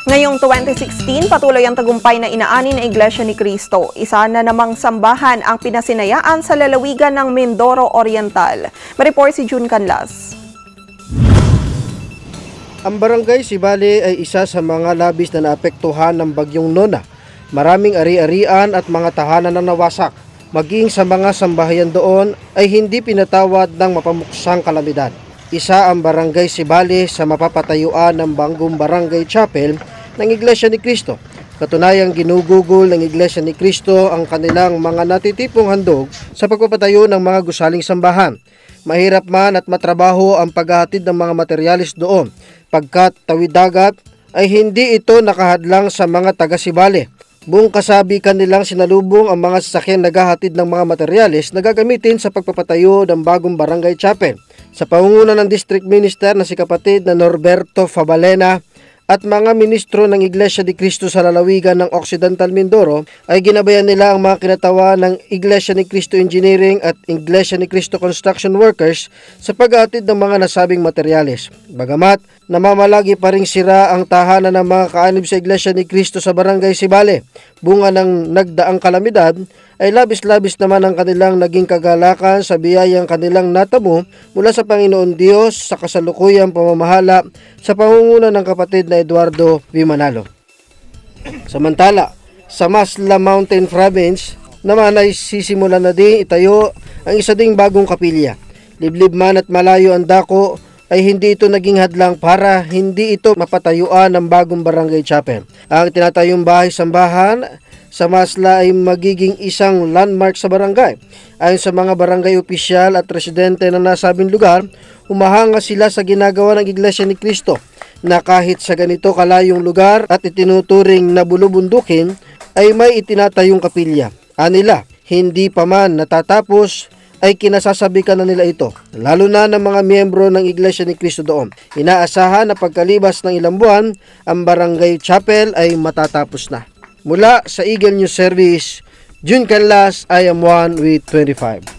Ngayong 2016, patuloy ang tagumpay na inaani ng Iglesia ni Cristo. Isa na namang sambahan ang pinasinayaan sa lalawigan ng Mindoro Oriental. May-report si June Canlas. Ang barangay Sibali ay isa sa mga labis na naapektuhan ng bagyong Nona. Maraming ari-arian at mga tahanan na nawasak. Maging sa mga sambahayan doon ay hindi pinatawad ng mapamuksang kalamidad. Isa ang barangay Sibali sa mapapatayuan ng Banggong Barangay Chapel ng Iglesia ni Cristo. Katunayang ginugugol ng Iglesia ni Cristo ang kanilang mga natitipong handog sa pagpapatayo ng mga gusaling sambahan. Mahirap man at matrabaho ang paghahatid ng mga materyales doon, pagkat tawid dagat ay hindi ito nakahadlang sa mga taga-Sibali. Buong kasabi kanilang sinalubong ang mga sasakyan naghahatid ng mga materyales na gagamitin sa pagpapatayo ng bagong barangay chapel. Sa pangunguna ng District Minister na si kapatid na Norberto Fabalena at mga ministro ng Iglesia ni Cristo sa lalawigan ng Occidental Mindoro ay ginabayan nila ang mga kinatawa ng Iglesia ni Cristo Engineering at Iglesia ni Cristo Construction Workers sa paghahatid ng mga nasabing materyales. Bagamat namamalagi pa ring sira ang tahanan ng mga kaanib sa Iglesia ni Cristo sa Barangay Sibali, bunga ng nagdaang kalamidad, ay labis-labis naman ang kanilang naging kagalakan sa biyayang kanilang natamo mula sa Panginoon Diyos sa kasalukuyang pamamahala sa pangunguna ng kapatid na Eduardo V. Manalo. Samantala, sa Masla Mountain Province naman ay sisimulan na din itayo ang isa ding bagong kapilya. Liblib man at malayo ang dako, ay hindi ito naging hadlang para hindi ito mapatayuan ng bagong barangay chapel. Ang tinatayong bahay-sambahan sa Masla ay magiging isang landmark sa barangay. Ayon sa mga barangay opisyal at residente ng nasabing lugar, humahanga sila sa ginagawa ng Iglesia ni Cristo na kahit sa ganito kalayong lugar at itinuturing na bulubundukin ay may itinatayong kapilya. Anila, hindi pa man natatapos ay kinasasabikan na nila ito, lalo na ng mga miyembro ng Iglesia ni Cristo doon. Inaasahan na pagkalibas ng ilang buwan, ang barangay chapel ay matatapos na. Mula sa Eagle News Service, June Canlas, I am 1 with 25.